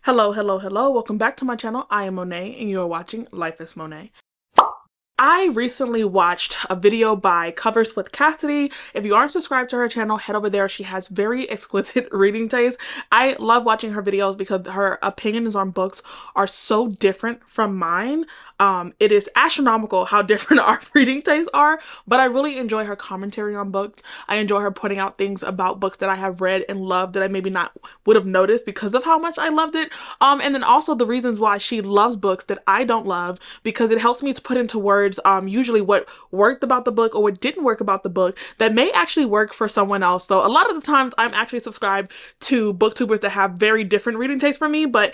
Hello. Welcome back to my channel. I am Monet and you are watching Life is Monet. I recently watched a video by Covers with Cassidy. If you aren't subscribed to her channel, head over there. She has very exquisite reading taste. I love watching her videos because her opinions on books are so different from mine. It is astronomical how different our reading tastes are, but I really enjoy her commentary on books. I enjoy her putting out things about books that I have read and loved that I maybe not would have noticed because of how much I loved it. And then also the reasons why she loves books that I don't love, because it helps me to put into words usually what worked about the book or what didn't work about the book that may actually work for someone else. So a lot of the times I'm actually subscribed to booktubers that have very different reading tastes from me, but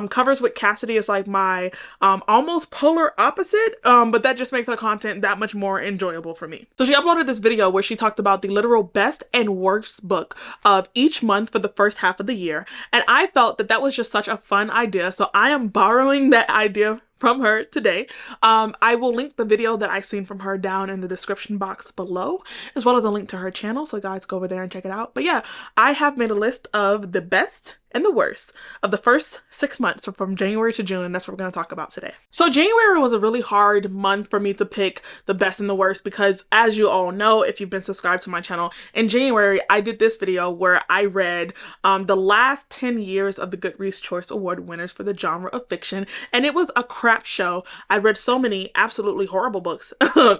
Covers with Cassidy is like my almost polar opposite, but that just makes the content that much more enjoyable for me. So she uploaded this video where she talked about the literal best and worst book of each month for the first half of the year, and I felt that that was just such a fun idea, so I am borrowing that idea from her today. I will link the video that I seen from her down in the description box below, as well as a link to her channel, so guys go over there and check it out. But yeah, I have made a list of the best and the worst of the first 6 months, so from January to June, and that's what we're going to talk about today. So January was a really hard month for me to pick the best and the worst because, as you all know, if you've been subscribed to my channel, in January I did this video where I read the last 10 years of the Goodreads Choice Award winners for the genre of fiction, and it was a crap show. I read so many absolutely horrible books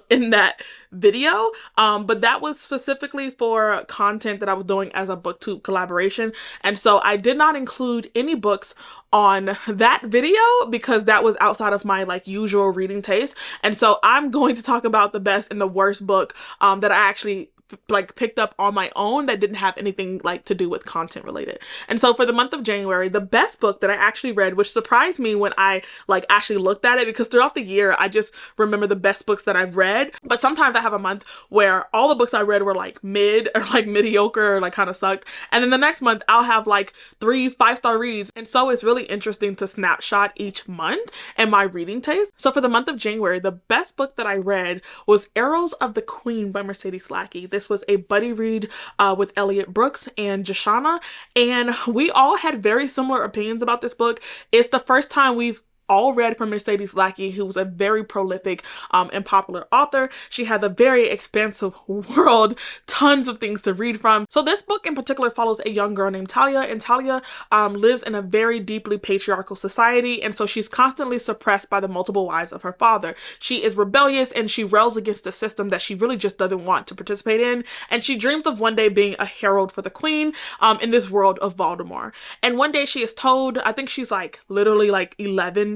in that video, but that was specifically for content that I was doing as a booktube collaboration, and so I did not include any books on that video because that was outside of my like usual reading taste. And so I'm going to talk about the best and the worst book that I actually like picked up on my own that didn't have anything like to do with content related. And so for the month of January, the best book that I actually read, which surprised me when I like actually looked at it, because throughout the year I just remember the best books that I've read, but sometimes I have a month where all the books I read were like mid or like mediocre or like kind of sucked, and then the next month I'll have like 3 5-star reads. And so it's really interesting to snapshot each month and my reading taste. So for the month of January, the best book that I read was Arrows of the Queen by Mercedes Lackey. This was a buddy read with Elliot Brooks and Jashana, and we all had very similar opinions about this book. It's the first time we've all read from Mercedes Lackey, who was a very prolific and popular author. She had a very expansive world, tons of things to read from. So this book in particular follows a young girl named Talia, and Talia lives in a very deeply patriarchal society, and so she's constantly suppressed by the multiple wives of her father. She is rebellious and she rails against a system that she really just doesn't want to participate in, and she dreams of one day being a herald for the queen in this world of Voldemort. And one day she is told, I think she's like literally like 11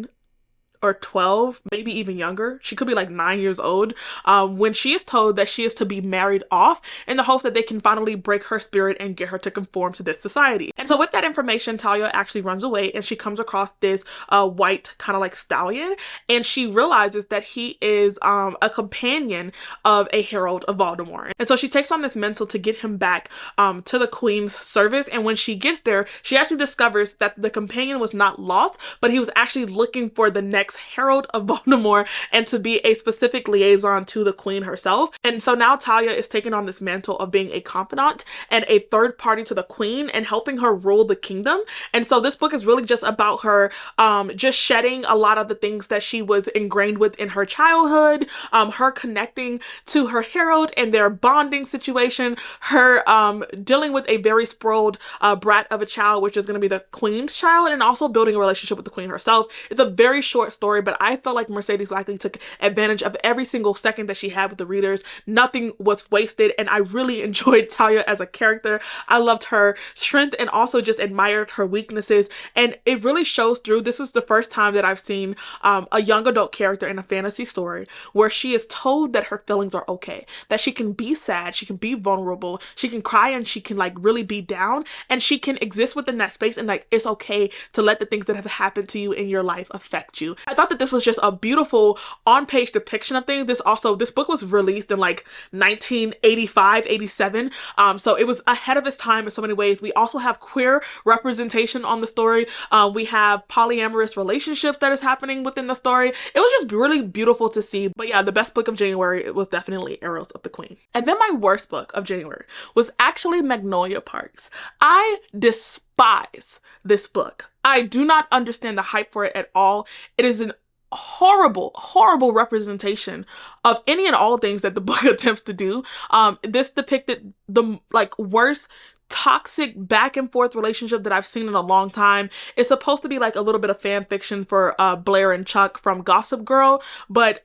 or 12, maybe even younger. She could be like 9 years old when she is told that she is to be married off in the hopes that they can finally break her spirit and get her to conform to this society. And so with that information, Talia actually runs away and she comes across this white kind of like stallion, and she realizes that he is a companion of a herald of Voldemort. And so she takes on this mantle to get him back to the queen's service, and when she gets there, she actually discovers that the companion was not lost, but he was actually looking for the next herald of Voldemort and to be a specific liaison to the queen herself. And so now Talia is taking on this mantle of being a confidant and a third party to the queen and helping her rule the kingdom. And so this book is really just about her just shedding a lot of the things that she was ingrained with in her childhood, her connecting to her herald and their bonding situation, her dealing with a very spoiled brat of a child, which is going to be the queen's child, and also building a relationship with the queen herself. It's a very short story, but I felt like Mercedes Lackey took advantage of every single second that she had with the readers. Nothing was wasted, and I really enjoyed Talia as a character. I loved her strength and also just admired her weaknesses, and it really shows through. This is the first time that I've seen a young adult character in a fantasy story where she is told that her feelings are okay, that she can be sad, she can be vulnerable, she can cry, and she can like really be down, and she can exist within that space, and like it's okay to let the things that have happened to you in your life affect you. I thought that this was just a beautiful on-page depiction of things. This book was released in like 1985, 87. So it was ahead of its time in so many ways. We also have queer representation on the story. We have polyamorous relationships that is happening within the story. It was just really beautiful to see. But yeah, the best book of January was definitely Arrows of the Queen. And then my worst book of January was actually Magnolia Parks. I despise despise this book. I do not understand the hype for it at all. It is an horrible, horrible representation of any and all things that the book attempts to do. This depicted the worst toxic back and forth relationship that I've seen in a long time. It's supposed to be like a little bit of fan fiction for Blair and Chuck from Gossip Girl, but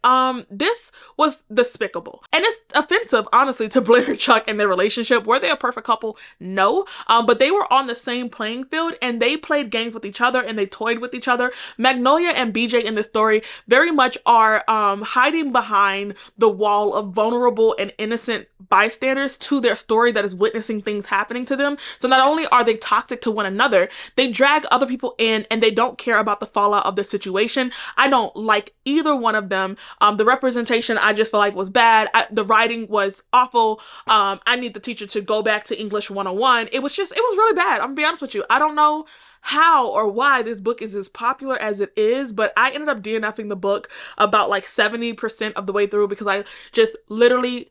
this was despicable. And it's offensive, honestly, to Blair and Chuck and their relationship. Were they a perfect couple? No. But they were on the same playing field and they played games with each other and they toyed with each other. Magnolia and BJ in this story very much are hiding behind the wall of vulnerable and innocent bystanders to their story that is witnessing things happening to them. So not only are they toxic to one another, they drag other people in and they don't care about the fallout of their situation. I don't like either one of them. The representation I just feel like was bad. The writing was awful. I need the teacher to go back to English 101. It was really bad. I'm gonna be honest with you. I don't know how or why this book is as popular as it is, but I ended up DNFing the book about like 70% of the way through because I just literally,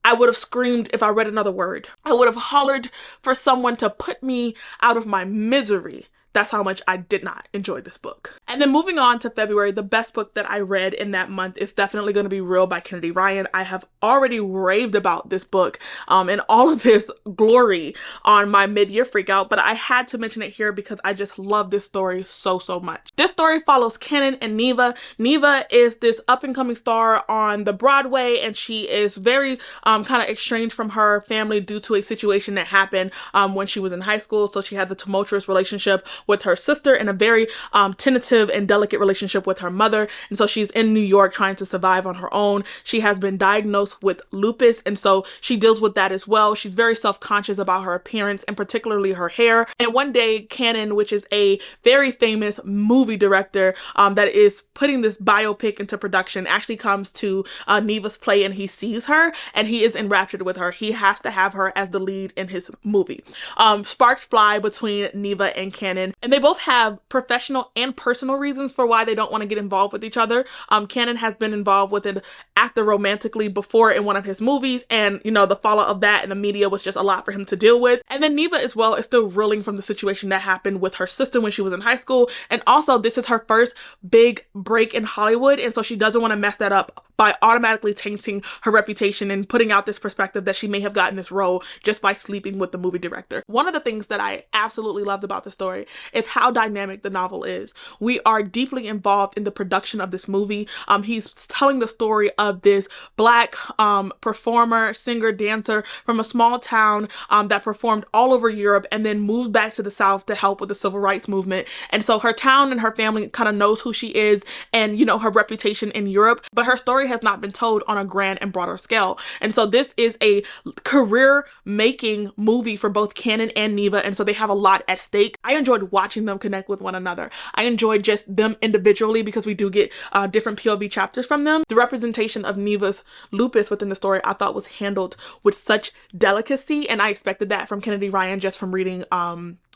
I would have screamed if I read another word. I would have hollered for someone to put me out of my misery. That's how much I did not enjoy this book. And then moving on to February, the best book that I read in that month is definitely going to be Real by Kennedy Ryan. I have already raved about this book and all of its glory on my mid-year freakout, but I had to mention it here because I just love this story so much. This story follows Kenan and Neva. Neva is this up-and-coming star on the Broadway, and she is very kind of estranged from her family due to a situation that happened when she was in high school. So she had the tumultuous relationship with her sister and a very tentative and delicate relationship with her mother. And so she's in New York trying to survive on her own. She has been diagnosed with lupus, and so she deals with that as well. She's very self-conscious about her appearance and particularly her hair. And one day, Kenan, which is a very famous movie director that is putting this biopic into production, actually comes to Neva's play and he sees her and he is enraptured with her. He has to have her as the lead in his movie. Sparks fly between Neva and Kenan, and they both have professional and personal reasons for why they don't want to get involved with each other. Kenan has been involved with an actor romantically before in one of his movies, and you know, the fallout of that in the media was just a lot for him to deal with. And then Neva as well is still reeling from the situation that happened with her sister when she was in high school, and also this is her first big break in Hollywood, and so she doesn't want to mess that up by automatically tainting her reputation and putting out this perspective that she may have gotten this role just by sleeping with the movie director. One of the things that I absolutely loved about the story is how dynamic the novel is. We are deeply involved in the production of this movie. He's telling the story of this Black performer, singer, dancer from a small town that performed all over Europe and then moved back to the South to help with the civil rights movement. And so her town and her family kind of knows who she is and, you know, her reputation in Europe, but her story has not been told on a grand and broader scale. And so this is a career making movie for both Kenan and Neva, and so they have a lot at stake. I enjoyed watching them connect with one another. I enjoyed just them individually because we do get different POV chapters from them. The representation of Neva's lupus within the story I thought was handled with such delicacy, and I expected that from Kennedy Ryan just from reading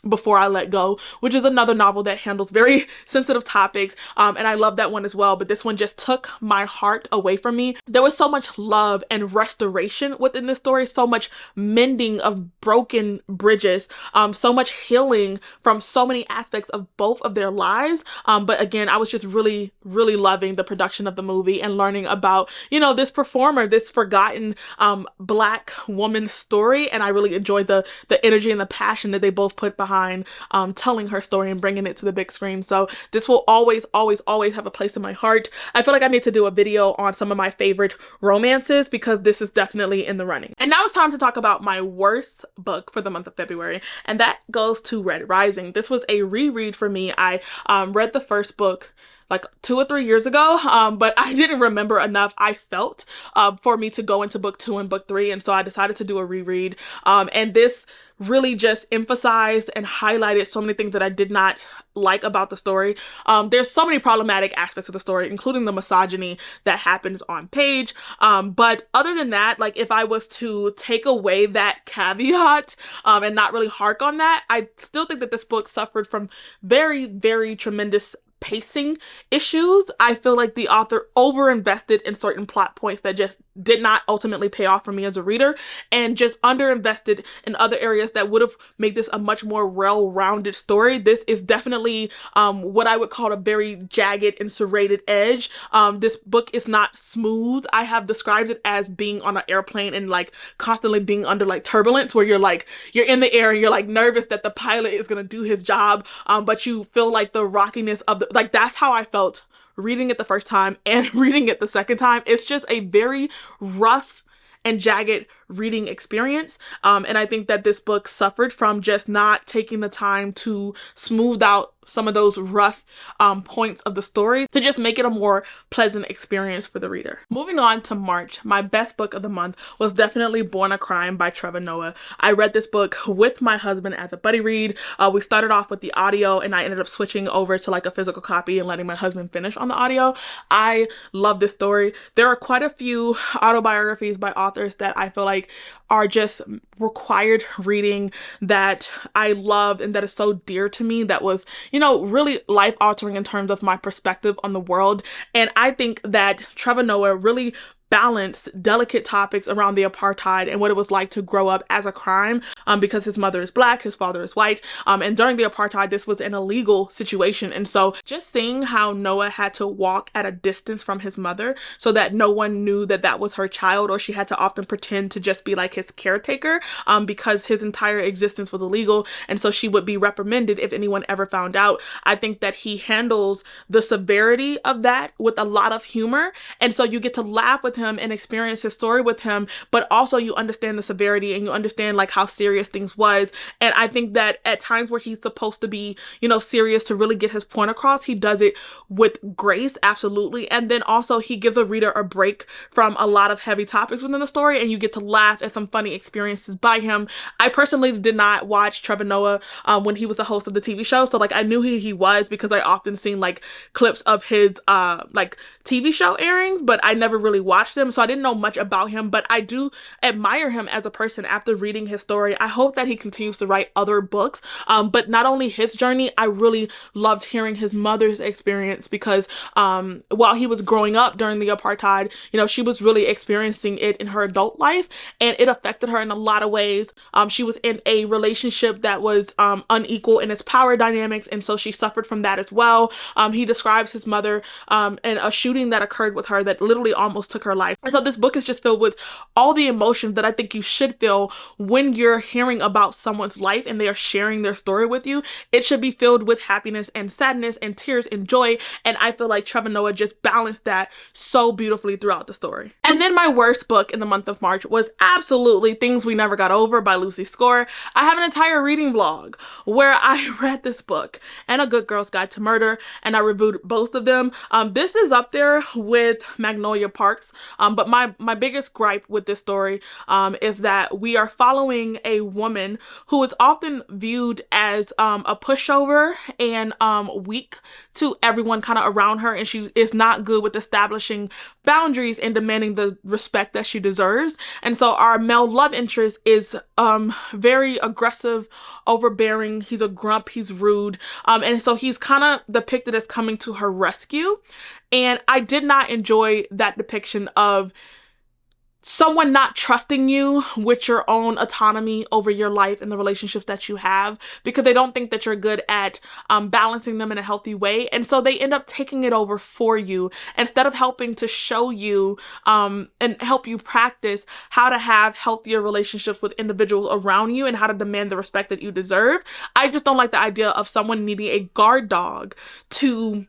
Before I Let Go, which is another novel that handles very sensitive topics, and I love that one as well, but this one just took my heart away from me. There was so much love and restoration within this story, so much mending of broken bridges, so much healing from so many aspects of both of their lives, but again, I was just really loving the production of the movie and learning about, you know, this performer, this forgotten Black woman's story, and I really enjoyed the energy and the passion that they both put behind telling her story and bringing it to the big screen. So this will always have a place in my heart. I feel like I need to do a video on some of my favorite romances because this is definitely in the running. And now it's time to talk about my worst book for the month of February, and that goes to Red Rising. This was a reread for me. I read the first book like 2 or 3 years ago, but I didn't remember enough, I felt, for me to go into book 2 and book 3, and so I decided to do a reread, and this really just emphasized and highlighted so many things that I did not like about the story. There's so many problematic aspects of the story, including the misogyny that happens on page, but other than that, like if I was to take away that caveat and not really hark on that, I still think that this book suffered from very tremendous pacing issues. I feel like the author over-invested in certain plot points that just did not ultimately pay off for me as a reader, and just under-invested in other areas that would have made this a much more well-rounded story. This is definitely what I would call a very jagged and serrated edge. This book is not smooth. I have described it as being on an airplane and like constantly being under like turbulence, where you're in the air and you're like nervous that the pilot is gonna do his job, but you feel like the rockiness of the, like, that's how I felt reading it the first time and reading it the second time. It's just a very rough and jagged reading experience. And I think that this book suffered from just not taking the time to smooth out some of those rough points of the story to just make it a more pleasant experience for the reader. Moving on to March, my best book of the month was definitely Born a Crime by Trevor Noah. I read this book with my husband as a buddy read. We started off with the audio and I ended up switching over to like a physical copy and letting my husband finish on the audio. I love this story. There are quite a few autobiographies by authors that I feel like are just required reading that I loved and that is so dear to me, that was, you know, really life-altering in terms of my perspective on the world. And I think that Trevor Noah really balanced delicate topics around the apartheid and what it was like to grow up as a crime, because his mother is Black, his father is white, and during the apartheid this was an illegal situation. And so just seeing how Noah had to walk at a distance from his mother so that no one knew that that was her child, or she had to often pretend to just be like his caretaker, because his entire existence was illegal, and so she would be reprimanded if anyone ever found out. I think that he handles the severity of that with a lot of humor, and so you get to laugh with him and experience his story with him, but also you understand the severity and you understand like how serious things was. And I think that at times where he's supposed to be, you know, serious to really get his point across, he does it with grace, absolutely. And then also he gives the reader a break from a lot of heavy topics within the story, and you get to laugh at some funny experiences by him. I personally did not watch Trevor Noah when he was the host of the TV show, so like I knew who he was because I often seen like clips of his like TV show airings, but I never really watched him, so I didn't know much about him. But I do admire him as a person after reading his story. I hope that he continues to write other books, but not only his journey, I really loved hearing his mother's experience, because while he was growing up during the apartheid, you know, she was really experiencing it in her adult life, and it affected her in a lot of ways. She was in a relationship that was unequal in its power dynamics, and so she suffered from that as well. He describes his mother and a shooting that occurred with her that literally almost took her life. And so this book is just filled with all the emotions that I think you should feel when you're hearing about someone's life and they are sharing their story with you. It should be filled with happiness and sadness and tears and joy, and I feel like Trevor Noah just balanced that so beautifully throughout the story. And then my worst book in the month of March was absolutely Things We Never Got Over by Lucy Score. I have an entire reading vlog where I read this book and A Good Girl's Guide to Murder, and I reviewed both of them. This is up there with Magnolia Parks, but my biggest gripe with this story is that we are following a woman who is often viewed as a pushover and weak to everyone kind of around her, and she is not good with establishing boundaries and demanding the respect that she deserves. And so our male love interest is very aggressive, overbearing, he's a grump, he's rude, and so he's kind of depicted as coming to her rescue. And I did not enjoy that depiction of someone not trusting you with your own autonomy over your life and the relationships that you have, because they don't think that you're good at balancing them in a healthy way. And so they end up taking it over for you instead of helping to show you and help you practice how to have healthier relationships with individuals around you and how to demand the respect that you deserve. I just don't like the idea of someone needing a guard dog to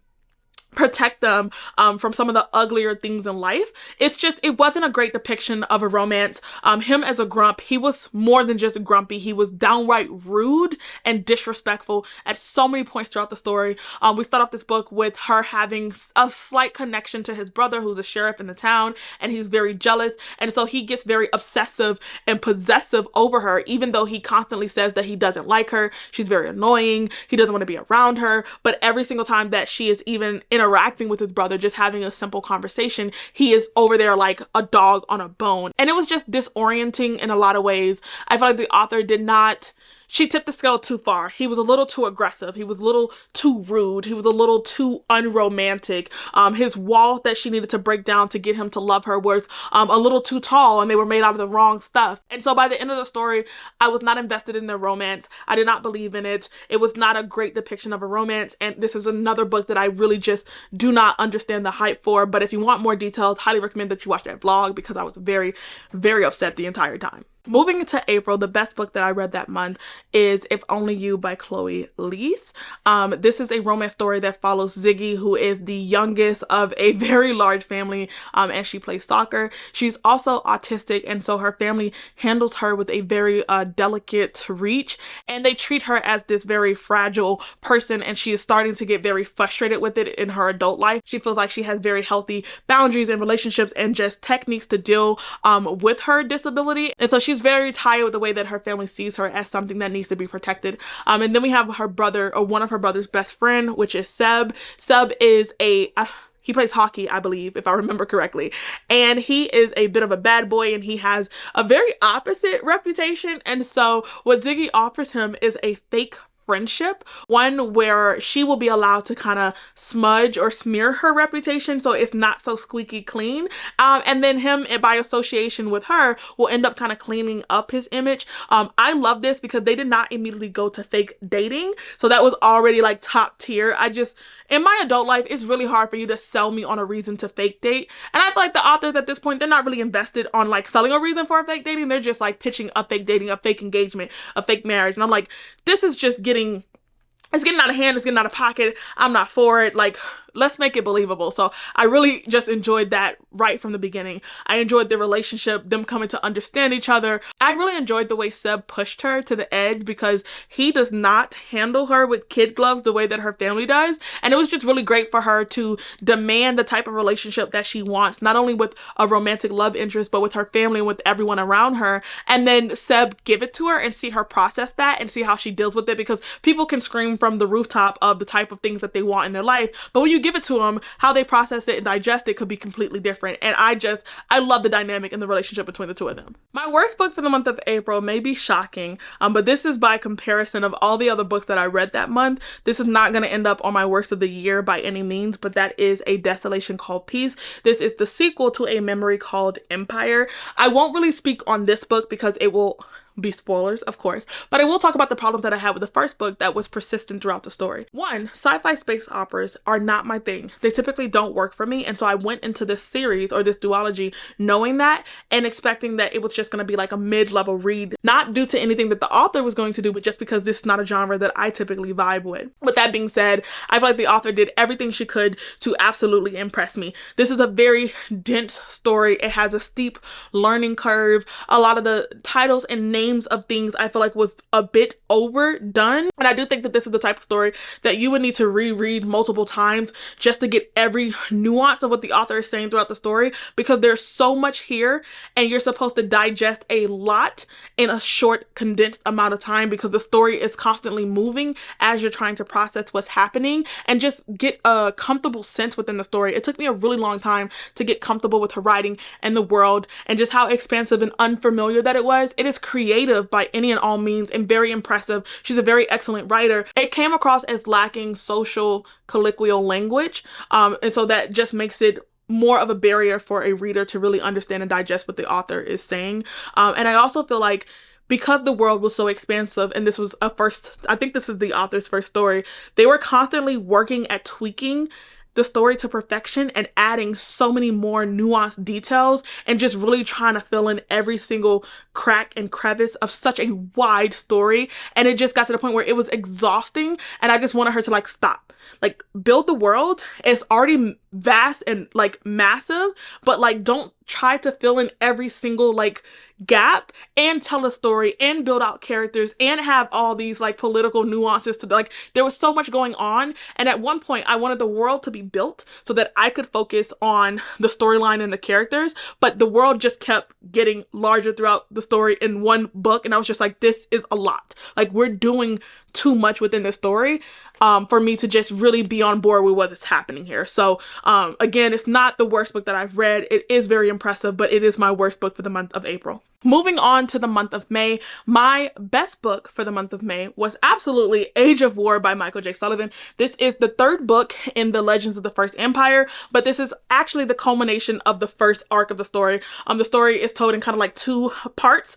protect them from some of the uglier things in life. It wasn't a great depiction of a romance. Him as a grump, he was more than just grumpy. He was downright rude and disrespectful at so many points throughout the story. We start off this book with her having a slight connection to his brother, who's a sheriff in the town, and he's very jealous. And so he gets very obsessive and possessive over her, even though he constantly says that he doesn't like her. She's very annoying. He doesn't want to be around her. But every single time that she is even interacting with his brother, just having a simple conversation, he is over there like a dog on a bone. And it was just disorienting in a lot of ways. I feel like the author did not she tipped the scale too far. He was a little too aggressive. He was a little too rude. He was a little too unromantic. His wall that she needed to break down to get him to love her was a little too tall, and they were made out of the wrong stuff. And so by the end of the story, I was not invested in their romance. I did not believe in it. It was not a great depiction of a romance, and this is another book that I really just do not understand the hype for. But if you want more details, highly recommend that you watch that vlog, because I was very, very upset the entire time. Moving into April, the best book that I read that month is If Only You by Chloe Leese. This is a romance story that follows Ziggy, who is the youngest of a very large family, and she plays soccer. She's also autistic, and so her family handles her with a very delicate reach, and they treat her as this very fragile person, and she is starting to get very frustrated with it in her adult life. She feels like she has very healthy boundaries and relationships and just techniques to deal with her disability, and so she's very tired with the way that her family sees her as something that needs to be protected. And then we have her brother, or one of her brother's best friend, which is Seb. Seb is he plays hockey, I believe, if I remember correctly. And he is a bit of a bad boy, and he has a very opposite reputation. And so what Ziggy offers him is a fake friendship, one where she will be allowed to kind of smudge or smear her reputation so it's not so squeaky clean, and then him, by association with her, will end up kind of cleaning up his image. I love this because they did not immediately go to fake dating, so that was already like top tier. In my adult life, it's really hard for you to sell me on a reason to fake date, and I feel like the authors at this point, they're not really invested on like selling a reason for a fake dating. They're just like pitching a fake dating, a fake engagement, a fake marriage, and I'm like, this is just it's getting out of hand, it's getting out of pocket. I'm not for it. Like, let's make it believable. So I really just enjoyed that right from the beginning. I enjoyed the relationship, them coming to understand each other. I really enjoyed the way Seb pushed her to the edge, because he does not handle her with kid gloves the way that her family does. And it was just really great for her to demand the type of relationship that she wants, not only with a romantic love interest, but with her family and with everyone around her. And then Seb give it to her and see her process that and see how she deals with it, because people can scream from the rooftop of the type of things that they want in their life, but when you give it to them, how they process it and digest it could be completely different. And I love the dynamic and the relationship between the two of them. My worst book for the month of April may be shocking, but this is by comparison of all the other books that I read that month. This is not going to end up on my worst of the year by any means, but that is A Desolation Called Peace. This is the sequel to A Memory Called Empire. I won't really speak on this book because it will be spoilers, of course, but I will talk about the problems that I had with the first book that was persistent throughout the story. One, sci-fi space operas are not my thing. They typically don't work for me, and so I went into this series, or this duology, knowing that and expecting that it was just going to be like a mid-level read, not due to anything that the author was going to do, but just because this is not a genre that I typically vibe with. With that being said, I feel like the author did everything she could to absolutely impress me. This is a very dense story. It has a steep learning curve. A lot of the titles and names of things I feel like was a bit overdone, and I do think that this is the type of story that you would need to reread multiple times just to get every nuance of what the author is saying throughout the story, because there's so much here and you're supposed to digest a lot in a short condensed amount of time, because the story is constantly moving as you're trying to process what's happening and just get a comfortable sense within the story. It took me a really long time to get comfortable with her writing and the world and just how expansive and unfamiliar that it was. It is creative by any and all means and very impressive. She's a very excellent writer. It came across as lacking social colloquial language, and so that just makes it more of a barrier for a reader to really understand and digest what the author is saying. And I also feel like because the world was so expansive, and this was I think this is the author's first story, they were constantly working at tweaking the story to perfection and adding so many more nuanced details and just really trying to fill in every single crack and crevice of such a wide story. And it just got to the point where it was exhausting, and I just wanted her to like stop, like build the world. It's already vast and like massive, but like don't try to fill in every single like gap and tell a story and build out characters and have all these like political nuances to like, there was so much going on. And at one point I wanted the world to be built so that I could focus on the storyline and the characters, but the world just kept getting larger throughout the story in one book, and I was just like, this is a lot. Like, we're doing too much within the story for me to just really be on board with what is happening here. So again, it's not the worst book that I've read. It is very impressive, but it is my worst book for the month of April. Moving on to the month of May, my best book for the month of May was absolutely Age of War by Michael J. Sullivan. This is the third book in the Legends of the First Empire, but this is actually the culmination of the first arc of the story. The story is told in kind of like two parts.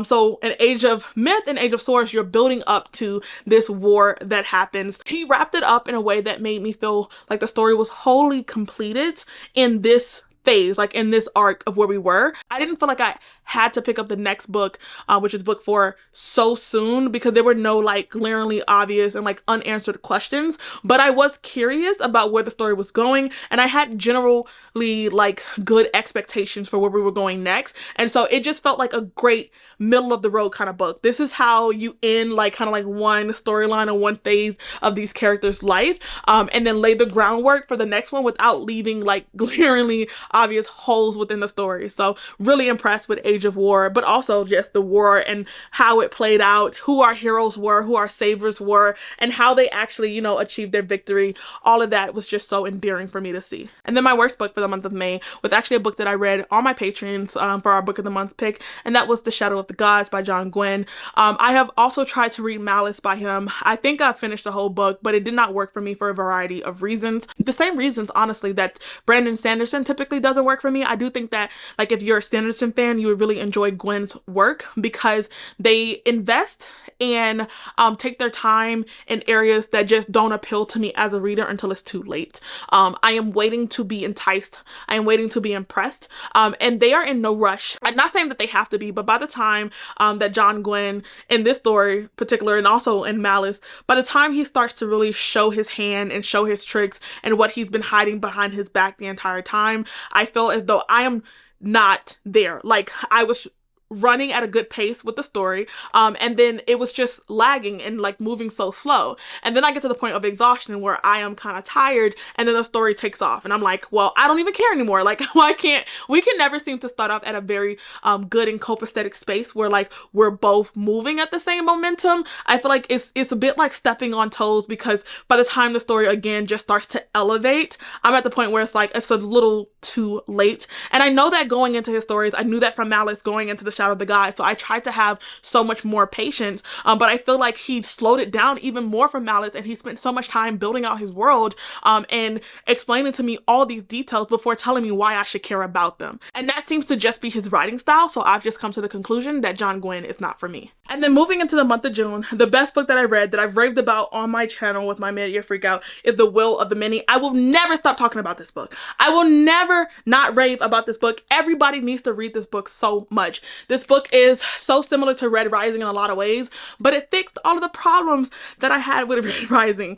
So in Age of Myth and Age of Swords, you're building up to this war that happens. He wrapped it up in a way that made me feel like the story was wholly completed in this phase, like in this arc of where we were. I didn't feel like I had to pick up the next book, which is book 4, so soon, because there were no like glaringly obvious and like unanswered questions, but I was curious about where the story was going, and I had generally like good expectations for where we were going next, and so it just felt like a great middle of the road kind of book. This is how you end like kind of like one storyline or one phase of these characters' life, and then lay the groundwork for the next one without leaving like glaringly obvious holes within the story. So really impressed with Age of War, but also just the war and how it played out, who our heroes were, who our saviors were, and how they actually, you know, achieved their victory. All of that was just so endearing for me to see. And then my worst book for the month of May was actually a book that I read on my Patreons for our Book of the Month pick, and that was The Shadow of the Gods by John Gwynne. I have also tried to read Malice by him. I think I finished the whole book, but it did not work for me for a variety of reasons. The same reasons, honestly, that Brandon Sanderson typically doesn't work for me. I do think that like if you're a Sanderson fan, you would really enjoy Gwynne's work because they invest and take their time in areas that just don't appeal to me as a reader until it's too late. I am waiting to be enticed. I am waiting to be impressed. And they are in no rush. I'm not saying that they have to be, but by the time that John Gwynne in this story particular, and also in Malice, by the time he starts to really show his hand and show his tricks and what he's been hiding behind his back the entire time, I feel as though I am not there. Like I was running at a good pace with the story, and then it was just lagging and like moving so slow, and then I get to the point of exhaustion where I am kind of tired, and then the story takes off and I'm like, well, I don't even care anymore. Like why can't we can never seem to start off at a very good and copacetic space where like we're both moving at the same momentum. I feel like it's a bit like stepping on toes, because by the time the story again just starts to elevate, I'm at the point where it's like it's a little too late. And I know that going into his stories, I knew that from Malice, going into The Shadow of the Gods, so I tried to have so much more patience, but I feel like he slowed it down even more from Malice, and he spent so much time building out his world and explaining to me all these details before telling me why I should care about them. And that seems to just be his writing style, so I've just come to the conclusion that John Gwynne is not for me. And then moving into the month of June, the best book that I read that I've raved about on my channel with my mid-year freakout is The Will of the Many. I will never stop talking about this book. I will never not rave about this book. Everybody needs to read this book so much. This book is so similar to Red Rising in a lot of ways, but it fixed all of the problems that I had with Red Rising.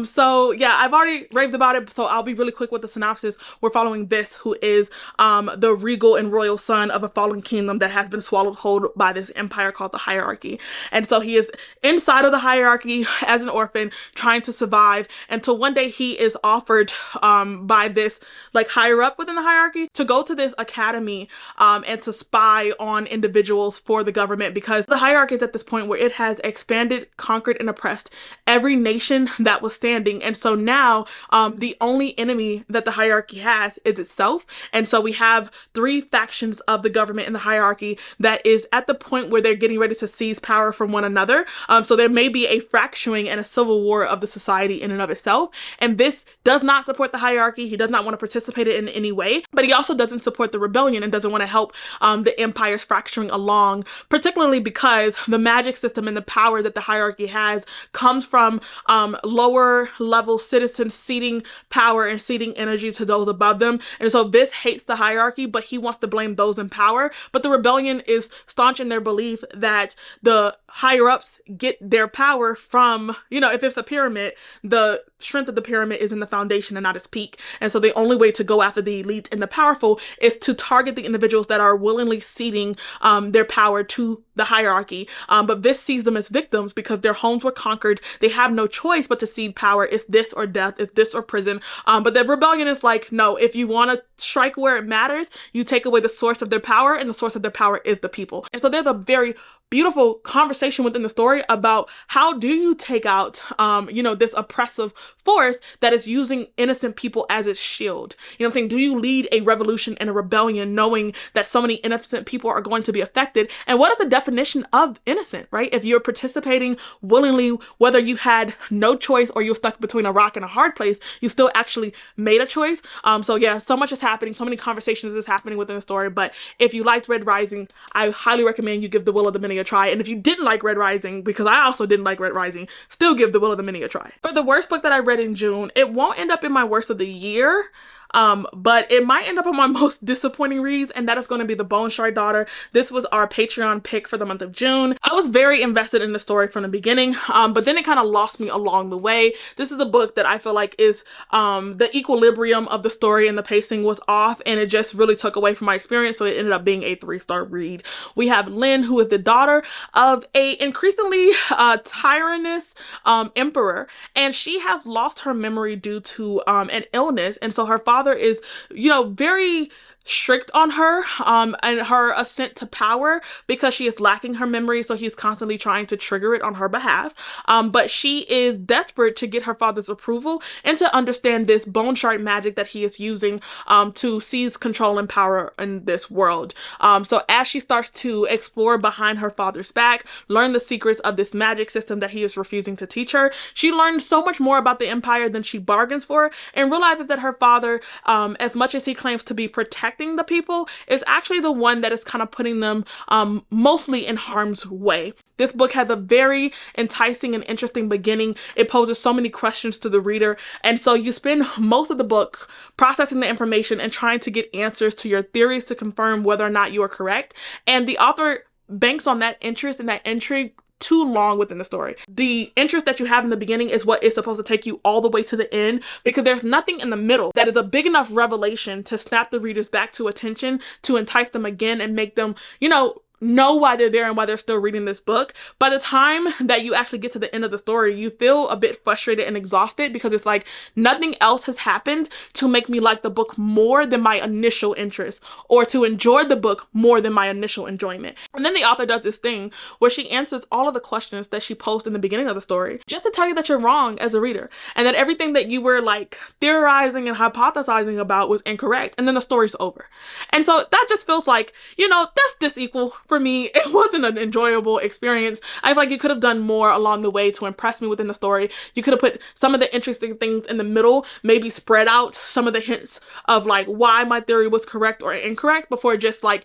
So yeah, I've already raved about it, so I'll be really quick with the synopsis. We're following Vis, who is the regal and royal son of a fallen kingdom that has been swallowed whole by this empire called the Hierarchy. And so he is inside of the Hierarchy as an orphan, trying to survive, until one day he is offered by this like higher up within the Hierarchy to go to this academy and to spy on individuals for the government, because the Hierarchy is at this point where it has expanded, conquered, and oppressed every nation that was standing. And so now the only enemy that the Hierarchy has is itself. And so we have 3 factions of the government in the Hierarchy that is at the point where they're getting ready to seize power from one another. So there may be a fracturing and a civil war of the society in and of itself. And this does not support the Hierarchy. He does not want to participate in any way, but he also doesn't support the rebellion and doesn't want to help the empire's fracturing along, particularly because the magic system and the power that the Hierarchy has comes from lower level citizens ceding power and ceding energy to those above them. And so Vis hates the Hierarchy, but he wants to blame those in power. But the rebellion is staunch in their belief that the higher ups get their power from, you know, if it's a pyramid, the strength of the pyramid is in the foundation and not its peak. And so the only way to go after the elite and the powerful is to target the individuals that are willingly ceding their power to the Hierarchy. But Vis sees them as victims because their homes were conquered. They have no choice but to cede power. It's this or death, it's this or prison. But the rebellion is like, no, if you want to strike where it matters, you take away the source of their power, and the source of their power is the people. And so there's a very beautiful conversation within the story about how do you take out, you know, this oppressive force that is using innocent people as its shield. You know what I'm saying? Do you lead a revolution and a rebellion knowing that so many innocent people are going to be affected? And what is the definition of innocent, right? If you're participating willingly, whether you had no choice or you're stuck between a rock and a hard place, you still actually made a choice. So yeah, so much is happening. So many conversations is happening within the story. But if you liked Red Rising, I highly recommend you give The Will of the Many a try. And if you didn't like Red Rising, because I also didn't like Red Rising, still give The Will of the Many a try. For the worst book that I read in June, it won't end up in my worst of the year, but it might end up on my most disappointing reads, and that is going to be The Bone Shard Daughter. This was our Patreon pick for the month of June. I was very invested in the story from the beginning, but then it kind of lost me along the way. This is a book that I feel like is, the equilibrium of the story and the pacing was off, and it just really took away from my experience, so it ended up being a 3-star read. We have Lynn, who is the daughter of a increasingly tyrannous emperor, and she has lost her memory due to an illness, and so her father is, you know, very strict on her and her ascent to power because she is lacking her memory, so he's constantly trying to trigger it on her behalf. But she is desperate to get her father's approval and to understand this bone shard magic that he is using to seize control and power in this world. So as she starts to explore behind her father's back, learn the secrets of this magic system that he is refusing to teach her, she learns so much more about the empire than she bargains for, and realizes that her father, as much as he claims to be protecting the people, is actually the one that is kind of putting them mostly in harm's way. This book has a very enticing and interesting beginning. It poses so many questions to the reader, and so you spend most of the book processing the information and trying to get answers to your theories to confirm whether or not you are correct. And the author banks on that interest and that intrigue too long within the story. The interest that you have in the beginning is what is supposed to take you all the way to the end, because there's nothing in the middle that is a big enough revelation to snap the readers back to attention, to entice them again and make them, you know why they're there and why they're still reading this book. By the time that you actually get to the end of the story, you feel a bit frustrated and exhausted, because it's like nothing else has happened to make me like the book more than my initial interest, or to enjoy the book more than my initial enjoyment. And then the author does this thing where she answers all of the questions that she posed in the beginning of the story, just to tell you that you're wrong as a reader, and that everything that you were like theorizing and hypothesizing about was incorrect, and then the story's over. And so that just feels like, you know, that's disequal for me. It wasn't an enjoyable experience. I feel like you could have done more along the way to impress me within the story. You could have put some of the interesting things in the middle, maybe spread out some of the hints of like why my theory was correct or incorrect, before just like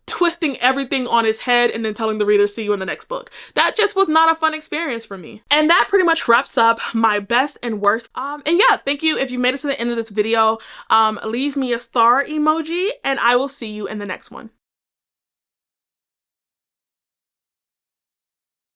twisting everything on his head and then telling the reader, see you in the next book. That just was not a fun experience for me. And that pretty much wraps up my best and worst. And yeah, thank you if you made it to the end of this video. Leave me a star emoji, and I will see you in the next one.